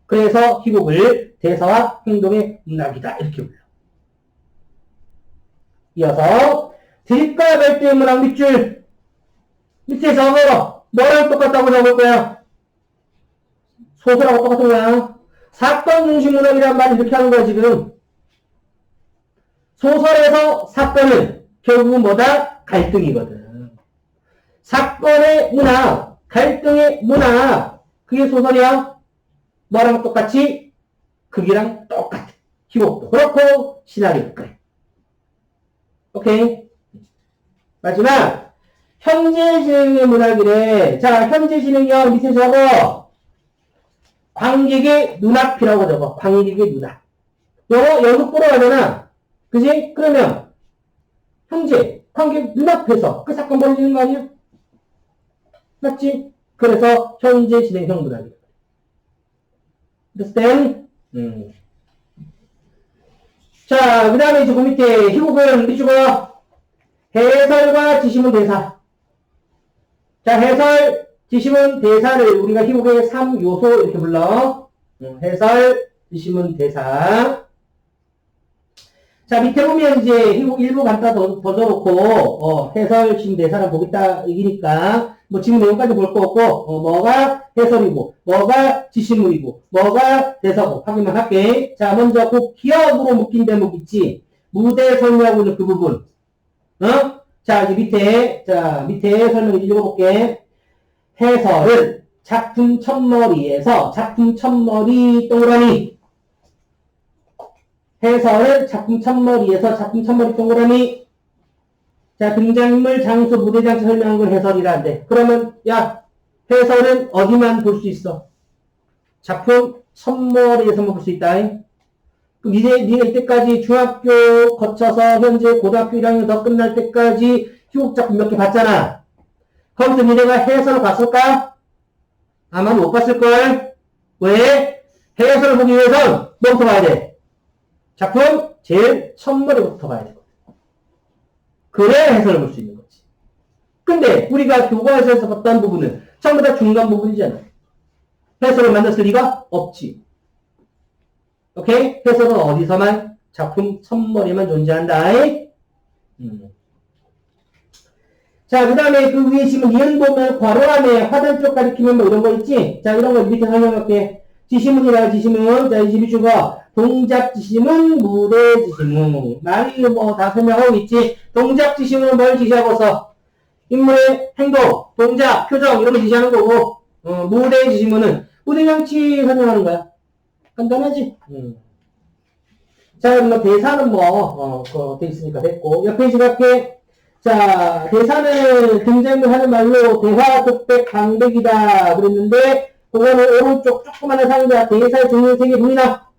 그래서 희곡을 대사와 행동의 문학이다. 이렇게 불러. 이어서 대입과 별도의 문학 밑줄. 밑에 적어. 뭐랑 똑같다고 적을 거야? 소설하고 똑같은 거야. 사건 중심 문학이란 말이 이렇게 하는 거야, 지금. 소설에서 사건은 결국은 뭐다? 갈등이거든. 사건의 문학, 갈등의 문학. 그게 소설이야. 뭐랑 똑같이? 극이랑 똑같아. 희곡도 그렇고, 시나리오도 그래. 오케이. 마지막, 현재 진행의 문학이래. 자, 현재 진행형 밑에 적어. 관객의 눈앞이라고 적어. 관객의 눈앞. 요거 연극 보러 가잖아. 그지? 그러면, 현재, 관객 눈앞에서 그 사건 벌어지는 거 아니야? 맞지? 그래서 현재 진행형 문학이야. understand? 자, 그 다음에 이제 그 밑에 희곡은 우리 주고 해설과 지시문 대사. 자, 해설, 지시문, 대사를 우리가 희곡의 3요소 이렇게 불러. 해설, 지시문, 대사. 자, 밑에 보면 이제 희곡 일부 갖다 더 넣어놓고, 해설, 지시문, 대사를 보겠다, 얘기니까, 뭐 지금 내용까지 볼 거 없고, 뭐가 해설이고, 뭐가 지시문이고, 뭐가 대사고, 확인만 할게. 자, 먼저 꼭 기억으로 묶인 대목 있지. 무대 설명하고 있는 그 부분. 자, 이제 밑에 설명 읽어볼게. 해설은 작품 첫머리에서 작품 첫머리 동그라미. 해설은 작품 첫머리에서 작품 첫머리 동그라미. 자, 등장인물, 장소, 무대 장치 설명한 걸 해설이라는데. 그러면, 야, 해설은 어디만 볼 수 있어? 작품 첫머리에서만 볼 수 있다. 그럼 니네 이때까지 중학교 거쳐서 현재 고등학교 1학년 더 끝날 때까지 희곡 작품 몇 개 봤잖아. 거기서 니네가 해설을 봤을까? 아마 못 봤을걸? 왜? 해설을 보기 위해선 뭐부터 봐야 돼? 작품 제일 첫머리부터 봐야 돼. 그래야 해설을 볼 수 있는 거지. 근데 우리가 교과서에서 봤던 부분은 전부 다 중간 부분이잖아. 해설을 만났을 리가 없지. 오케이? 해설은 어디서만? 작품 첫머리만 존재한다. 자, 그 다음에 그 위에 지금 이은 보면 괄호 안에 화살 쪽 가리키면 뭐 이런 거 있지? 자, 이런 거 밑에 설명할게. 지시문이라 지시문. 자, 이 집이 주고 동작 지시문, 무대 지시문. 많이 뭐 다 설명하고 있지. 동작 지시문은 뭘 지시하고서? 인물의 행동, 동작, 표정 이런 거 지시하는 거고, 무대 지시문은 무대 장치 설명하는 거야. 간단하지? 자, 그럼 대사는 돼 있으니까 됐고, 옆에 시각해. 자, 대사는 등장인물 하는 말로 대화, 독백, 강백이다. 그랬는데, 그거는 오른쪽 조그마한 상자, 대사의 종류 3개 보이나?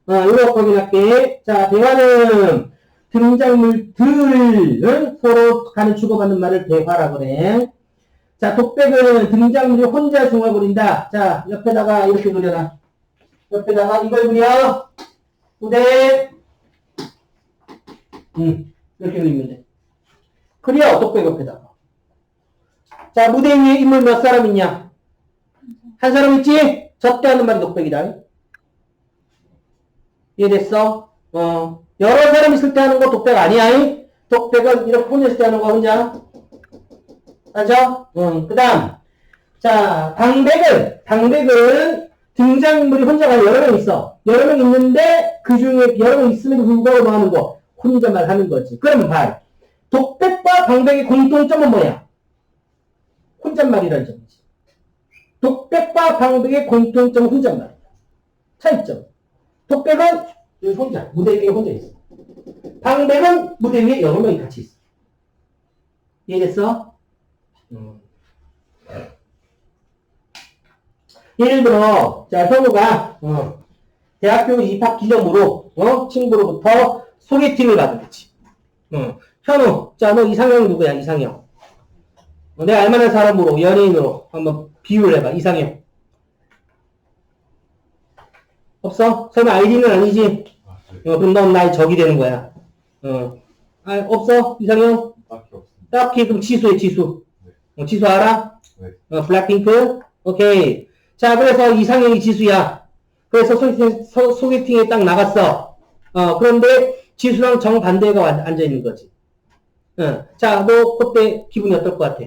이거 확인할게. 자, 대화는 등장인물들은 서로 간에 주고받는 말을 대화라 그래. 자, 독백은 등장인물이 혼자 중얼거린다. 자, 옆에다가 이렇게 그려놔. 옆에다가 이걸 그려. 무대. 이렇게 그리면 돼. 그려, 독백 옆에다가. 자, 무대 위에 인물 몇 사람 있냐? 한 사람 있지? 적게 하는 말이 독백이다. 이해됐어? 여러 사람 있을 때 하는 거 독백 아니야. 독백은 이렇게 혼자 있을 때 하는 거 혼자. 맞아? 그 다음. 자, 방백은 등장인물이 혼자가 여러 명 있어. 여러 명 있는데 그 중에 여러 명 있음에도 불구하고 뭐 하는 거? 혼자만 하는 거지. 그러면 봐. 독백과 방백의 공통점은 뭐야? 혼잣말이라는 점이지. 독백과 방백의 공통점은 혼잣말이야. 차이점. 독백은 여기 혼자, 무대 위에 혼자 있어. 방백은 무대 위에 여러 명이 같이 있어. 이해됐어? 예를 들어, 자, 현우가, 대학교 입학 기념으로, 친구로부터 소개팅을 받았지. 현우, 자, 너 이상형 누구야, 이상형? 내가 알만한 사람으로, 연예인으로 한번 비유를 해봐, 이상형. 없어? 설마 아이디는 아니지? 그럼 넌 나의 적이 되는 거야. 없어? 이상형? 딱히 없습니다. 딱히, 그럼 지수해, 지수. 네. 지수 알아? 네. 블랙핑크? 오케이. 자, 그래서 이상형이 지수야. 그래서 소개팅에 딱 나갔어. 그런데 지수랑 정반대가 앉아있는 거지. 자, 너 그때 기분이 어떨 것 같아?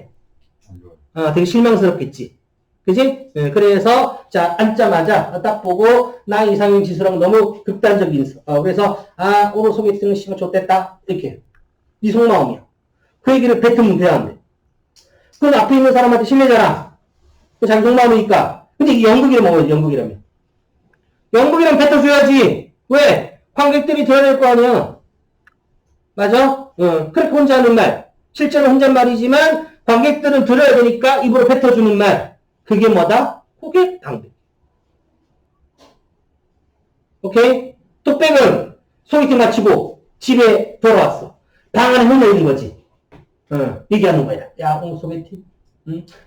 되게 실망스럽겠지. 그지? 그래서, 자, 앉자마자 딱 보고, 나 이상형 지수랑 너무 극단적인, 그래서, 오늘 소개팅은 씨발 좋댔다. 이렇게. 네 속마음이야. 그 얘기를 뱉으면 돼야 안 돼. 그건 앞에 있는 사람한테 실례잖아. 그 자기 속마음이니까. 근데 이게 연극이라면 뭐지, 연극이라면. 연극이라면 뱉어줘야지. 왜? 관객들이 들어낼 거 아니야. 맞아? 그렇게 혼자 하는 말. 실제로 혼잣말이지만 관객들은 들어야 되니까 입으로 뱉어주는 말. 그게 뭐다? 그게 방백. 오케이? 톡백은 소개팅 마치고 집에 돌아왔어. 방 안에 혼자 있는 거지. 얘기하는 거야. 야, 오늘 소개팅?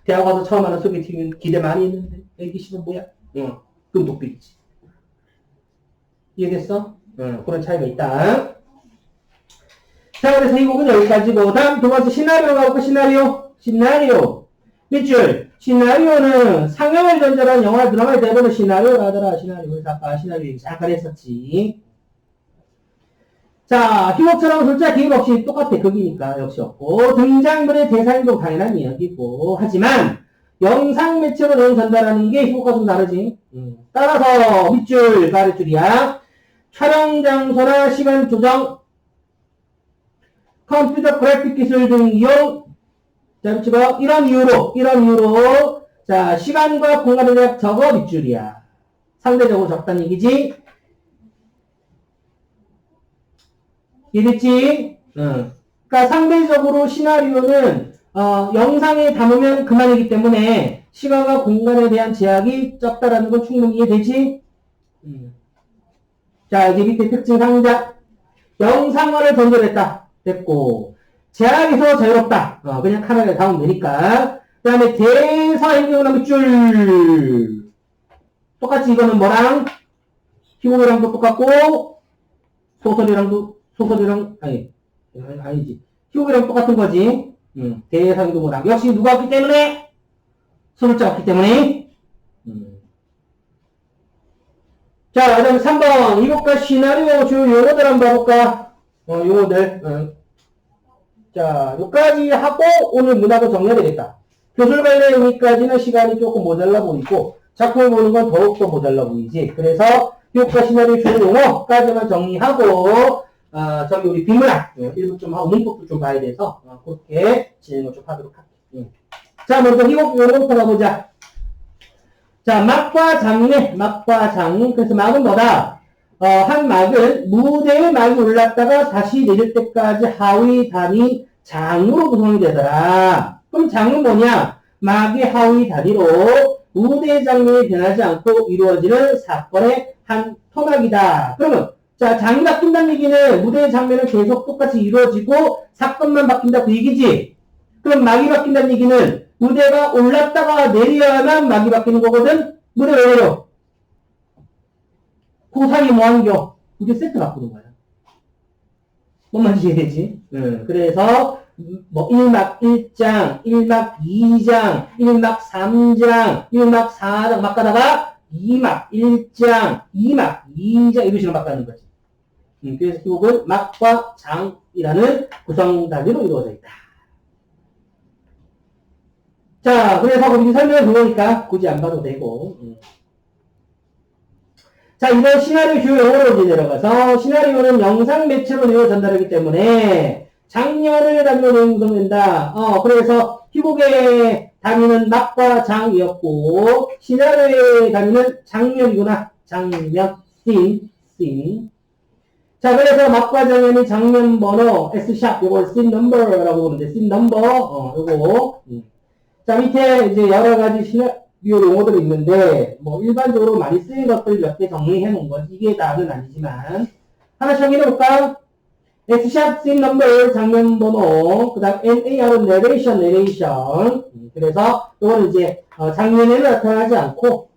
대학 와서 처음 하는 소개팅은 기대 많이 했는데 애기 씨는 뭐야? 그럼 독백이지. 이해됐어? 그런 차이가 있다. 자, 그래서 이 곡은 여기까지고 다음 두 번째 시나리오 가볼까? 시나리오 밑줄. 시나리오는 상영을 전제로 영화 드라마의 대본을 시나리오라 하더라. 그래서 아까 시나리오 잠깐 했었지. 자, 희곡처럼 글자 기입 없이 똑같아. 거기니까 역시 없고 등장물의 대사행동 당연한 이야기고 하지만 영상 매체로 내용 전달하는 게 희곡과 좀 다르지. 따라서 밑줄 가르줄이야. 촬영 장소나 시간 조정, 컴퓨터 그래픽 기술 등 이용, 자, 밑줄어 이런 이유로, 자, 시간과 공간에 대해 적어 밑줄이야. 상대적으로 적다는 얘기지. 이해됐지? 그러니까 상대적으로 시나리오는 영상에 담으면 그만이기 때문에 시간과 공간에 대한 제약이 적다라는 건 충분히 이해되지? 자, 이제 밑에 특징 상자. 영상화를 전제했다. 됐고. 제약에서 자유롭다. 그냥 카메라에 담으면 되니까. 그 다음에 대사 행동을 하면 줄. 똑같이 이거는 뭐랑? 희곡이랑도 똑같고, 아니지. 희곡이랑 똑같은 거지. 대사 행동을 하고. 역시 누가 왔기 때문에? 소설자가 왔기 때문에. 자, 그 다음에 3번. 이것과 시나리오 주요 용어들 한번 봐볼까? 용어들. 자, 여기까지 하고 오늘 문학을 정리해야 되겠다. 교술 관련 여기까지는 시간이 조금 모자라 보이고, 작품을 보는 건 더욱더 모자라 보이지. 그래서 이것과 시나리오 주요 용어까지만 정리하고, 저기 우리 뒷문학, 일부 좀 하고 문법도 좀 봐야 돼서, 그렇게 진행을 좀 하도록 할게요. 자, 먼저 희곡 용어부터 가보자. 자, 막과 장이네. 막과 장. 그래서 막은 뭐다? 한 막은 무대에 막이 올랐다가 다시 내릴 때까지 하위 단위 장으로 구성이 되더라. 그럼 장은 뭐냐? 막의 하위 단위로 무대 장면이 변하지 않고 이루어지는 사건의 한 토막이다. 그러면 자, 장이 바뀐다는 얘기는 무대의 장면은 계속 똑같이 이루어지고 사건만 바뀐다 그 얘기지. 그럼 막이 바뀐다는 얘기는 무대가 올랐다가 내려야만 막이 바뀌는 거거든. 무대 왜 내려? 그 사이에 뭐 하는 겨? 그게 세트 바꾸는 거야. 뭔 말인지 이해되지? 그래서 뭐 1막 1장, 1막 2장, 1막 3장, 1막 4장 막 가다가 2막 1장, 2막 2장 이런 식으로 막 가는 거지. 그래서 희곡은 막과 장이라는 구성 단위로 이루어져 있다. 자, 그래서 우리 설명을 들어오니까 굳이 안 봐도 되고. 자, 이번 시나리오 주요 용어로 이제 내려가서, 시나리오는 영상 매체로 내용 전달하기 때문에, 장면을 담는 내용 구성된다. 그래서 희곡의 단위는 막과 장이었고, 시나리오의 단위는 장면이구나. 장면, 씬. 자, 그래서 막과 장면은 장면 번호, S샵, 요걸 씬 넘버라고 부르는데, 씬 넘버, 요거. 자, 밑에 이제 여러 가지 시나리오 용어들이 있는데, 뭐, 일반적으로 많이 쓰이는 것들 몇 개 정리해 놓은 건 이게 다는 아니지만, 하나씩 확인해 볼까? S샵, 씬 넘버, 장면 번호, 그 다음 NAR은 내레이션. 그래서, 요거는 이제, 장면에는 나타나지 않고,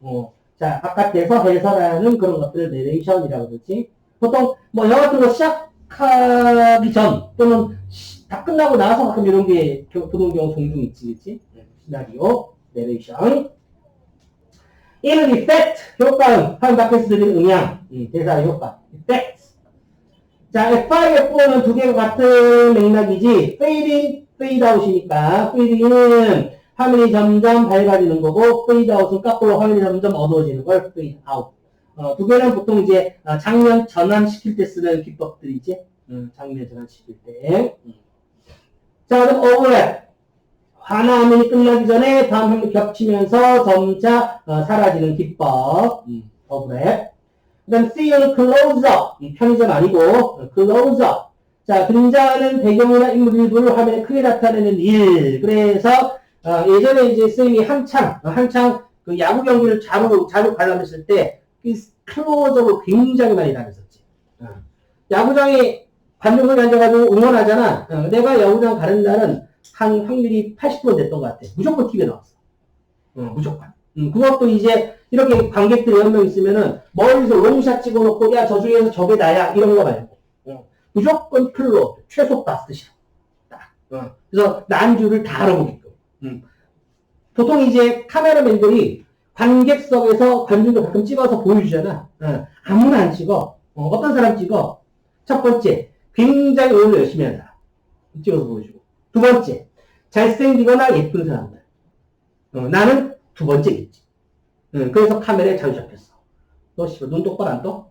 자, 바깥에서 해설하는 그런 것들을 내레이션이라고 그러지. 보통, 뭐, 영화 같은 거 시작하기 전, 또는 다 끝나고 나서 가끔 이런 게 들어온 경우 종종 있지, 그치? 시나리오, 내레이션. 이는 이펙트, 효과음, 화면 밖에서 들리는 음향, 대사의 효과, 이펙트. 자, F5, F4는 두 개가 같은 맥락이지, fade in, fade out이니까, fade in은 화면이 점점 밝아지는 거고, fade out은 거꾸로 화면이 점점 어두워지는 걸 fade out. 두 개는 보통 이제 장면 전환시킬 때 쓰는 기법들이지, 장면 전환시킬 때. 자, 그럼 overlap. 하나 화면이 끝나기 전에 다음 화면이 겹치면서 점차 사라지는 기법. overlap. 그 다음 seeing close up. 이 편의점 아니고, close up. 자, 등장하는 배경이나 인물 일부를 화면에 크게 나타내는 일. 그래서, 예전에 이제 쌤이 한창 그 야구 경기를 자료 관람했을 때, 이 클로즈업을 굉장히 많이 다녔었지. 야구장에 관중석에 앉아가지고 응원하잖아. 내가 야구장 가는 날은 한 확률이 80% 됐던 것 같아. 무조건 TV에 나왔어. 무조건. 그것도 이제 이렇게 관객들이 몇 명 있으면은 멀리서 롱샷 찍어놓고 야 저쪽에서 저게 나야 이런 거 말고 무조건 클로 최소 바스트샷. 그래서 난주를 다 알아보게끔. 보통 이제 카메라맨들이 관객석에서 관중들 가끔 찍어서 보여주잖아. 아무나 안 찍어. 어떤 사람 찍어? 첫 번째, 굉장히 오늘 열심히 한다. 찍어서 보여주고. 두 번째, 잘생기거나 예쁜 사람들. 나는 두 번째겠지. 그래서 카메라에 자주 잡혔어. 너 씨발 눈 똑바로 안 떠?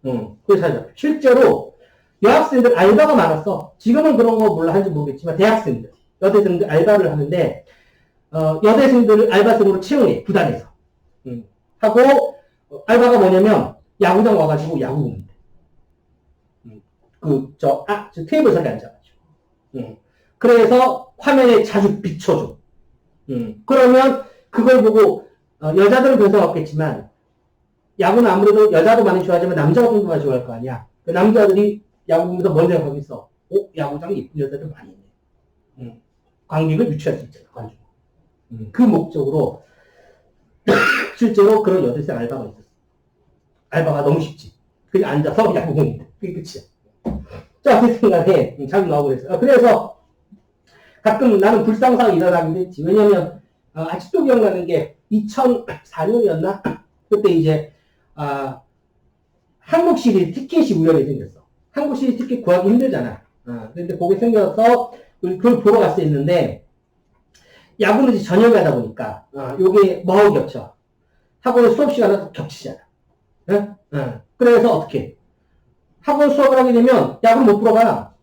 그래서 자주 잡혀. 실제로 여학생들 알바가 많았어. 지금은 그런 거 몰라 하는지 모르겠지만 대학생들, 여대생들 알바를 하는데 여대생들을 알바생으로 채용해 구단에서. 하고 알바가 뭐냐면 야구장 와가지고 야구 보는데. 저 테이블 자리에 앉아가지고. 그래서 화면에 자주 비춰줘. 그러면 그걸 보고 여자들은 별생 없겠지만 야구는 아무래도 여자도 많이 좋아하지만 남자가 좀 많이 좋아할 거 아니야. 그 남자들이 야구 보면서 뭔 생각하고 있어? 야구장에 예쁜 여자들 많이 있네. 관객을 유치할 수 있잖아. 관중. 그 목적으로 실제로 그런 여대생 알바가 있었어. 알바가 너무 쉽지. 그냥 앉아서 야구 보는 데. 그게 끝이야. 자, 어쨌든 간에 잘 나오고 그랬어. 그래서 가끔 나는 불상사가 일어나긴 했지. 왜냐면 아직도 기억나는 게 2004년이었나? 그때 이제 한국 시리즈 티켓이 우연히 생겼어. 한국 시리즈 티켓 구하기 힘들잖아. 근데 거기 생겨서 그걸 보러 갔었는데 야구는 이제 저녁에 하다 보니까 요게 뭐 겹쳐. 학원 수업 시간은 겹치잖아. 그래서 어떻게? 학원 수업을 하게 되면 야구를 못 보러 가.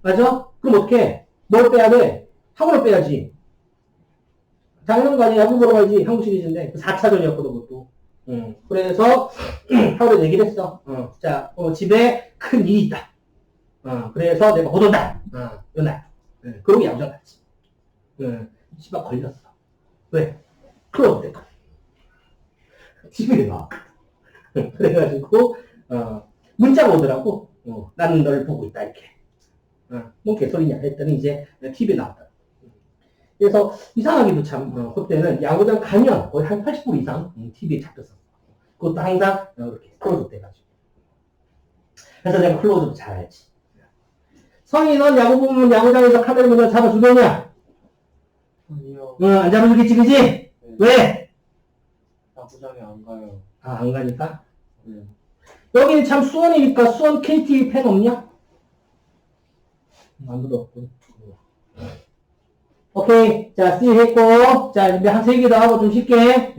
맞아? 그럼 어떻게? 뭘 빼야 돼? 학원을 빼야지. 당연한 거 아니야. 야구 보러 가야지. 한국 시리즈인데. 4차전이었거든, 그것도. 그래서 하루에 얘기를 했어. 자, 집에 큰 일이 있다. 그래서 내가 못 온다. 요날. 그러고 야구장 갔지. 씨발 걸렸어. 왜? 클로즈 때. 집에 나. 그래가지고, 문자가 오더라고. 나는 널 보고 있다, 이렇게. 뭔 개소리냐 했더니 이제 TV에 나왔다. 그래서 이상하게도 참, 그때는 야구장 가면 거의 한 80% 이상 TV에 잡혔어. 그것도 항상 이렇게 클로즈 돼가지고. 그래서 내가 클로즈도 잘 알지. 성희, 넌 야구 보면 야구장에서 카메라 먼저 잡아주겠냐? 아니요. 안 잡아주겠지, 그지? 네. 왜? 야구장에 안 가요. 안 가니까? 네. 여기는 참 수원이니까 수원 KT 팬 없냐? 아무도 없고. 오케이. 자, C 했고. 자, 이제 한 3개 더 하고 좀 쉽게.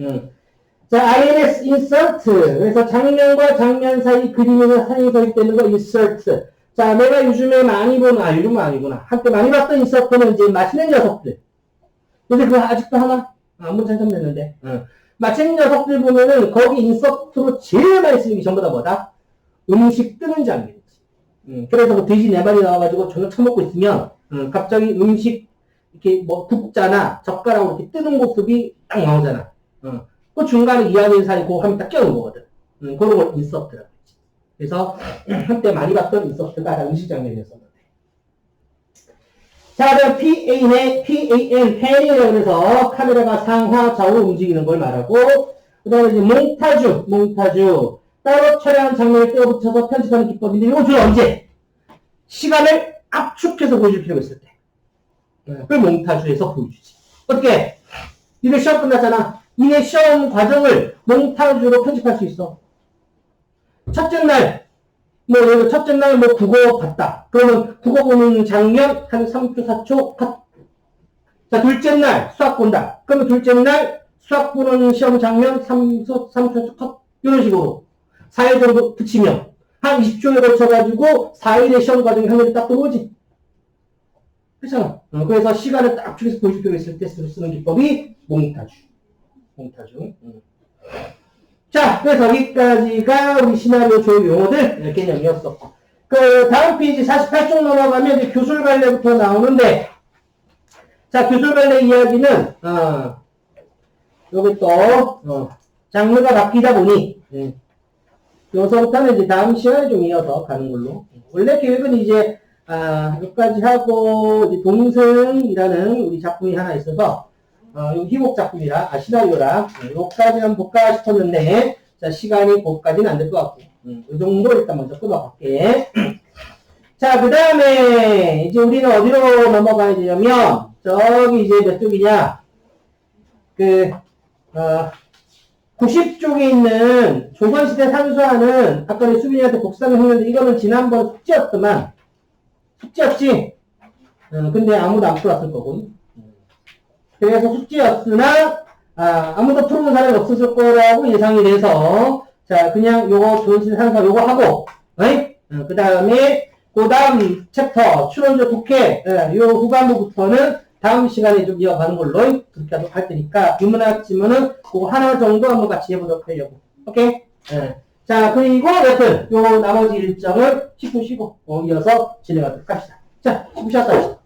자, INS insert. 그래서 장면과 장면 사이 그림이나 사진이 서있다는 거 insert. 자, 내가 요즘에 많이 보는, 요즘은 아니구나. 한때 많이 봤던 insert는 이제 맛있는 녀석들. 근데 그거 아직도 하나? 안 참됐는데. 맛있는 녀석들 보면은 거기 인서트로 제일 많이 쓰는 게 전부 다 뭐다? 음식 뜨는 장면이지. 그래서 그 돼지 4마리 나와가지고 저녁 처먹고 있으면 갑자기 음식 이렇게 뭐 국자나 젓가락으로 이렇게 뜨는 모습이 딱 나오잖아. 그 중간에 이야기 사이 그 화면 딱 끼워놓은 거거든. 그런 걸 인서트라고 했지. 그래서 한때 많이 봤던 인서트가 다 음식 장면이었었는데. 자, 그럼 PA네, PAN, 팬이라고 해서 카메라가 상하, 좌우 움직이는 걸 말하고, 그 다음에 이제 몽타주. 따로 촬영한 장면을 떼어붙여서 편집하는 기법인데, 이거 주로 언제? 시간을 압축해서 보여줄 필요가 있을 때. 그걸 몽타주에서 보여주지. 어떻게? 니네 시험 끝났잖아. 니네 시험 과정을 몽타주로 편집할 수 있어. 첫째 날, 첫째 날 국어 봤다. 그러면 국어 보는 장면 한 3초, 4초 컷. 자, 둘째 날 수학 본다. 그러면 둘째 날 수학 보는 시험 장면 3초, 4초 컷. 이런 식으로 4일 정도 붙이면 한 20초에 걸쳐가지고 4일의 시험 과정이 한 번에 딱 들어오지. 그렇잖아. 그래서 시간을 딱 축에서 보여줄 필요가 있을 때 쓰는 기법이 몽타주. 자, 그래서 여기까지가 우리 시나리오 조율 용어들 개념이었어. 그 다음 페이지 48쪽 넘어가면 이제 교술 관례부터 나오는데, 자, 교술 관례 이야기는 여기 또 장르가 바뀌다 보니 여기서부터는 이제 다음 시간에 좀 이어서 가는 걸로. 원래 계획은 이제 여기까지 하고 이제 동승이라는 우리 작품이 하나 있어서 이 희곡 작품이라 시나리오라 여기까지는 볼까 싶었는데 자 시간이 거기까지는 안 될 것 같고 이 정도 일단 먼저 끊어갈게. 자 그 다음에 이제 우리는 어디로 넘어가야 되냐면 저기 이제 몇 쪽이냐 그 90쪽에 있는 조선시대 산수하는 아까 수빈이한테 복사를 했는데 이거는 지난번 숙제였더만 숙제였지? 근데 아무도 안 풀었을 거고 그래서 숙제였으나 아무도 풀은 사람이 없었을 거라고 예상이 돼서 자 그냥 요거 조선시대 산수화 요거 하고 그 다음에 그 다음 챕터 추론조 독해 요 후반부부터는 다음 시간에 좀 이어가는 걸로 그렇게 하도록 할 테니까 유문학 지문은 그거 하나 정도 한번 같이 해보도록 하려고. 오케이? 자 그리고 여튼 요 나머지 일정을 10분 쉬고 이어서 진행하도록 합시다. 자 10분 쉬었다 합시다.